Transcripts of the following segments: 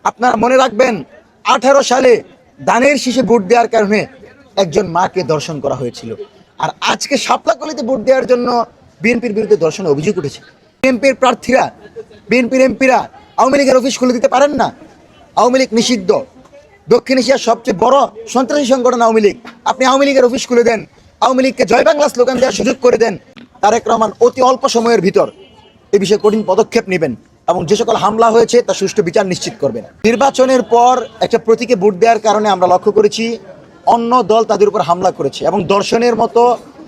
আপনারা মনে রাখবেন 18 সালে দানের শীষে ভোট দেওয়ার কারণে একজন মাকে ধর্ষণ করা হয়েছিল। আর আজকে শাপলাকলিতে ভোট দেওয়ার জন্য বিএনপির বিরুদ্ধে ধর্ষণের অভিযোগ উঠেছে। বিএনপির প্রার্থীরা, বিএনপির এমপিরা আওয়ামী লীগের অফিস খুলে দিতে পারেন না। আওয়ামী লীগ নিষিদ্ধ, দক্ষিণ এশিয়ার সবচেয়ে বড় সন্ত্রাসী সংগঠন আওয়ামী লীগ। আপনি আওয়ামী লীগের অফিস খুলে দেন, আওয়ামী লীগকে জয় বাংলা স্লোগান দেওয়ার সুযোগ করে দেন। তারেক রহমান অতি অল্প সময়ের ভিতর এ বিষয়ে কঠিন পদক্ষেপ নেবেন এবং যে সকল হামলা হয়েছে তা সুষ্ঠু বিচার নিশ্চিত করবেন। নির্বাচনের পর একটা প্রতীকে ভোট দেওয়ার কারণে আমরা লক্ষ্য করেছি অন্য দল তাদের উপর হামলা করেছে এবং ধর্ষণের মতো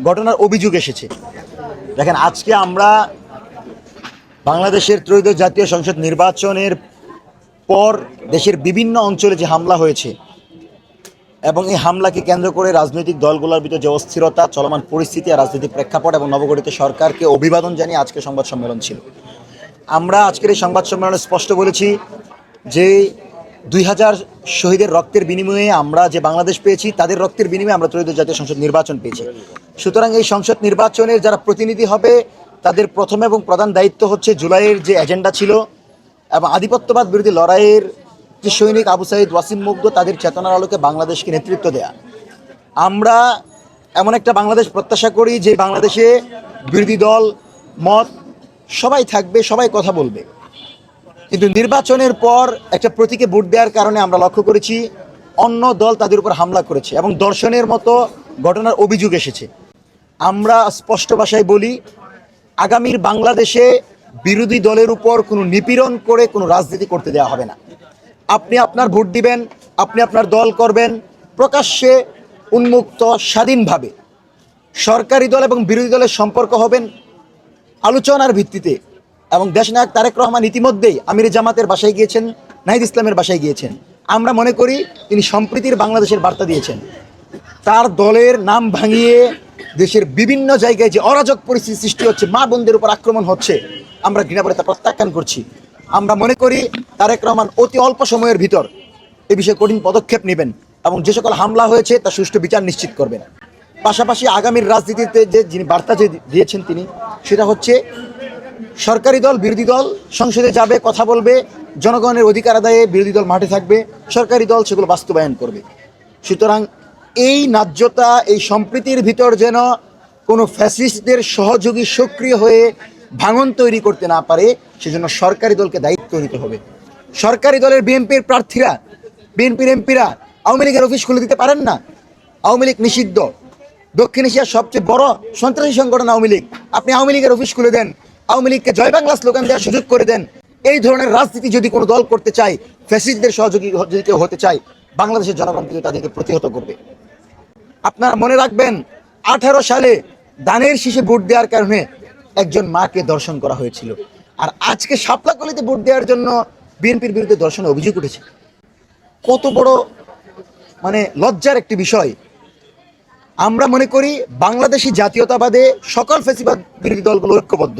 ঘটনার অভিযোগ এসেছে। দেখেন, আজকে আমরা বাংলাদেশের ত্রয়োদশ জাতীয় সংসদ নির্বাচনের পর দেশের বিভিন্ন অঞ্চলে যে হামলা হয়েছে এবং এই হামলাকে কেন্দ্র করে রাজনৈতিক দলগুলোর ভিতরে যে অস্থিরতা, চলমান পরিস্থিতি আর রাজনৈতিক প্রেক্ষাপট এবং নবগঠিত সরকারকে অভিবাদন জানিয়ে আজকে সংবাদ সম্মেলন ছিল। আমরা আজকের এই সংবাদ সম্মেলনে স্পষ্ট বলেছি যে 2000 শহীদের রক্তের বিনিময়ে আমরা যে বাংলাদেশ পেয়েছি, তাদের রক্তের বিনিময়ে আমরা ত্রয়োদশ জাতীয় সংসদ নির্বাচন পেয়েছি। সুতরাং এই সংসদ নির্বাচনের যারা প্রতিনিধি হবে তাদের প্রথম এবং প্রধান দায়িত্ব হচ্ছে জুলাইয়ের যে এজেন্ডা ছিল এবং আধিপত্যবাদ বিরোধী লড়াইয়ের যে সৈনিক আবু সাইদ, ওয়াসিম মুগ্ধ, তাদের চেতনার আলোকে বাংলাদেশকে নেতৃত্ব দেয়া। আমরা এমন একটা বাংলাদেশ প্রত্যাশা করি যে বাংলাদেশে বিরোধী দল, মত সবাই থাকবে, সবাই কথা বলবে। কিন্তু নির্বাচনের পর একটা প্রতীকে ভোট দেওয়ার কারণে আমরা লক্ষ্য করেছি অন্য দল তাদের উপর হামলা করেছে এবং ধর্ষণের মতো ঘটনার অভিযোগ এসেছে। আমরা স্পষ্ট ভাষায় বলি, আগামীর বাংলাদেশে বিরোধী দলের উপর কোনো নিপীড়ন করে কোনো রাজনীতি করতে দেওয়া হবে না। আপনি আপনার ভোট দিবেন, আপনি আপনার দল করবেন প্রকাশ্যে, উন্মুক্ত, স্বাধীনভাবে। সরকারি দল এবং বিরোধী দলের সম্পর্ক হবেন আলোচনার ভিত্তিতে। এবং দেশনায়ক তারেক রহমান ইতিমধ্যেই আমির জামাতের বাসায় গিয়েছেন, নাহিদ ইসলামের বাসায় গিয়েছেন। আমরা মনে করি তিনি সম্প্রীতির বাংলাদেশের বার্তা দিয়েছেন। তার দলের নাম ভাঙিয়ে দেশের বিভিন্ন জায়গায় যে অরাজক পরিস্থিতি সৃষ্টি হচ্ছে, মা বোনদের উপর আক্রমণ হচ্ছে, আমরা ঘৃণা করে তা প্রত্যাখ্যান করছি। আমরা মনে করি তারেক রহমান অতি অল্প সময়ের ভিতর এ বিষয়ে কঠিন পদক্ষেপ নেবেন এবং যে সকল হামলা হয়েছে তা সুষ্ঠু বিচার নিশ্চিত করবেন। পাশাপাশি আগামীর রাজনীতিতে যে যিনি বার্তা যে দিয়েছেন তিনি, সেটা হচ্ছে সরকারি দল, বিরোধী দল সংসদে যাবে, কথা বলবে, জনগণের অধিকার আদায়ে বিরোধী দল মাঠে থাকবে, সরকারি দল সেগুলো বাস্তবায়ন করবে। সুতরাং এই ন্যায্যতা, এই সম্প্রীতির ভিতর যেন কোনো ফ্যাসিস্টদের সহযোগী সক্রিয় হয়ে ভাঙন তৈরি করতে না পারে, সেজন্য সরকারি দলকে দায়িত্ব নিতে হবে। সরকারি দলের বিএনপির প্রার্থীরা, বিএনপির এমপিরা আওয়ামী লীগের অফিস খুলে দিতে পারেন না। আওয়ামী লীগ নিষিদ্ধ, দক্ষিণ এশিয়ার সবচেয়ে বড় সন্ত্রাসী সংগঠন আওয়ামী লীগ। আপনি আওয়ামী লীগের অফিস খুলে দেন, আওয়ামী লীগকে জয় বাংলা স্লোগান দেওয়ার সুযোগ করে দেন। এই ধরনের রাজনীতি যদি কোনো দল করতে চায়, ফ্যাসিস্টদের সহযোগী যদি কেউ হতে চায়, বাংলাদেশের জনগণ কিন্তু তাদেরকে প্রতিহত করবে। আপনারা মনে রাখবেন 18 সালে দানের শীষে ভোট দেওয়ার কারণে একজন মাকে ধর্ষণ করা হয়েছিল। আর আজকে শাপলাকলিতে ভোট দেওয়ার জন্য বিএনপির বিরুদ্ধে ধর্ষণের অভিযোগ উঠেছে। কত বড় লজ্জার একটি বিষয়। আমরা মনে করি বাংলাদেশি জাতীয়তাবাদে সকল ফ্যাসিবাদ বিরোধী দলগুলো ঐক্যবদ্ধ।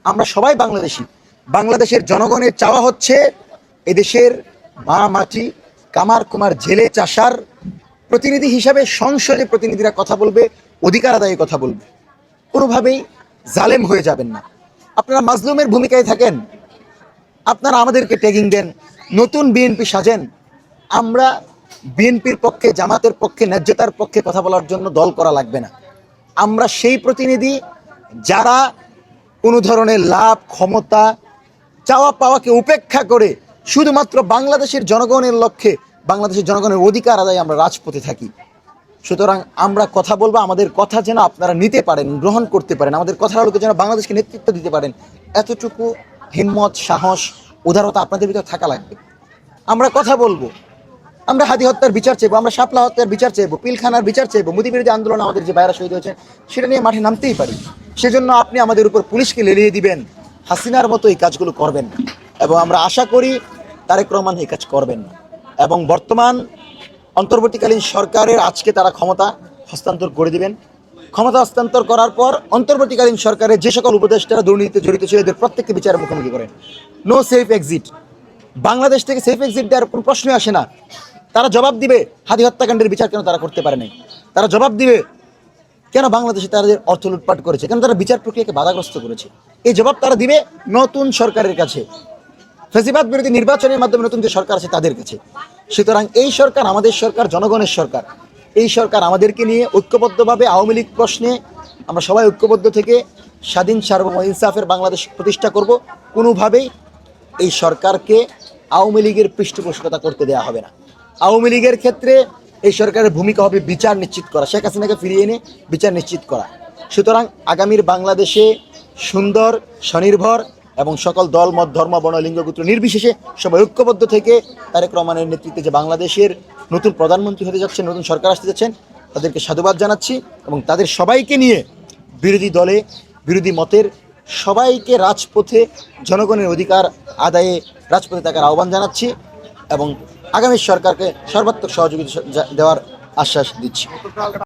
আমরা সবাই বাংলাদেশি। বাংলাদেশের জনগণের চাওয়া হচ্ছে এদেশের মা, মাটি, কামার কুমার, জেলে, চাষার প্রতিনিধি হিসাবে সংসদে প্রতিনিধিরা কথা বলবে, অধিকার আদায়ে কথা বলবে। কোনোভাবেই জালেম হয়ে যাবেন না। আপনারা মাজলুমের ভূমিকায় থাকেন, আপনারা আমাদেরকে ট্যাগিং দেন, নতুন বিএনপি সাজেন। আমরা বিএনপির পক্ষে, জামাতের পক্ষে, ন্যায্যতার পক্ষে কথা বলার জন্য দল করা লাগবে না। আমরা সেই প্রতিনিধি যারা কোনো ধরনের লাভ, ক্ষমতা, চাওয়া পাওয়াকে উপেক্ষা করে শুধুমাত্র বাংলাদেশের জনগণের লক্ষ্যে, বাংলাদেশের জনগণের অধিকার আদায়ে আমরা রাজপথে থাকি। সুতরাং আমরা কথা বলবো, আমাদের কথা যেন আপনারা নিতে পারেন, গ্রহণ করতে পারেন, আমাদের কথার আলোকে যেন বাংলাদেশকে নেতৃত্ব দিতে পারেন, এতটুকু হিম্মত, সাহস, উদারতা আপনাদের ভিতরে থাকা লাগবে। আমরা কথা বলবো, আমরা হাদি হত্যার বিচার চাইবো, আমরা শাপলা হত্যার বিচার চাইবো, পিলখানার বিচার চাইবো, মোদী বিরোধী আন্দোলন আমাদের যে ভাইরা শহীদ হয়েছে সেটা নিয়ে মাঠে নামতেই পারি। সেজন্য আপনি আমাদের উপর পুলিশকে লেলিয়ে দিবেন, হাসিনার মতো এই কাজগুলো করবেন না। এবং আমরা আশা করি তারেক রহমান এই কাজ করবেন না। এবং বর্তমান অন্তর্বর্তীকালীন সরকারের আজকে তারা ক্ষমতা হস্তান্তর করে দিবেন। ক্ষমতা হস্তান্তর করার পর অন্তর্বর্তীকালীন সরকারের যে সকল উপদেষ্টারা দুর্নীতিতে জড়িত ছিল এদের প্রত্যেককে বিচারের মুখোমুখি করেন। No safe exit. বাংলাদেশ থেকে সেফ এক্সিট দেওয়ার কোনো প্রশ্নই আসে না। তারা জবাব দিবে হাদি হত্যাকাণ্ডের বিচার কেন তারা করতে পারে নাই। তারা জবাব দিবে কেন বাংলাদেশে তাদের অর্থ লুটপাট করেছে, কেন তারা বিচার প্রক্রিয়াকে বাধাগ্রস্ত করেছে। এই জবাব তারা দিবে নতুন সরকারের কাছে। ফ্যাসিবাদ বিরোধী নির্বাচনের মাধ্যমে নতুন যে সরকার আছে তাদের কাছে। সুতরাং এই সরকার আমাদের সরকার, জনগণের সরকার। এই সরকার আমাদেরকে নিয়ে ঐক্যবদ্ধভাবে আওয়ামী লীগ প্রশ্নে আমরা সবাই ঐক্যবদ্ধ থেকে স্বাধীন সার্বভৌম ইনসাফের বাংলাদেশ প্রতিষ্ঠা করব। কোনোভাবেই এই সরকারকে আওয়ামী লীগের পৃষ্ঠপোষকতা করতে দেওয়া হবে না। আওয়ামী লীগের ক্ষেত্রে এই সরকারের ভূমিকা হবে বিচার নিশ্চিত করা, শেখ হাসিনাকে ফিরিয়ে এনে বিচার নিশ্চিত করা। সুতরাং আগামীর বাংলাদেশে সুন্দর, স্বনির্ভর এবং সকল দল মত ধর্ম বর্ণ লিঙ্গ গোত্র নির্বিশেষে সবাই ঐক্যবদ্ধ থেকে তারেক রহমানের নেতৃত্বে যে বাংলাদেশের নতুন প্রধানমন্ত্রী হতে যাচ্ছেন, নতুন সরকার আসতে যাচ্ছেন, তাদেরকে সাধুবাদ জানাচ্ছি এবং তাদের সবাইকে নিয়ে বিরোধী দলে, বিরোধী মতের সবাইকে রাজপথে জনগণের অধিকার আদায়ে রাজপথে থাকার আহ্বান জানাচ্ছি এবং আগামী সরকারকে সর্বাত্মক সহযোগিতা দেওয়ার আশ্বাস দিচ্ছি।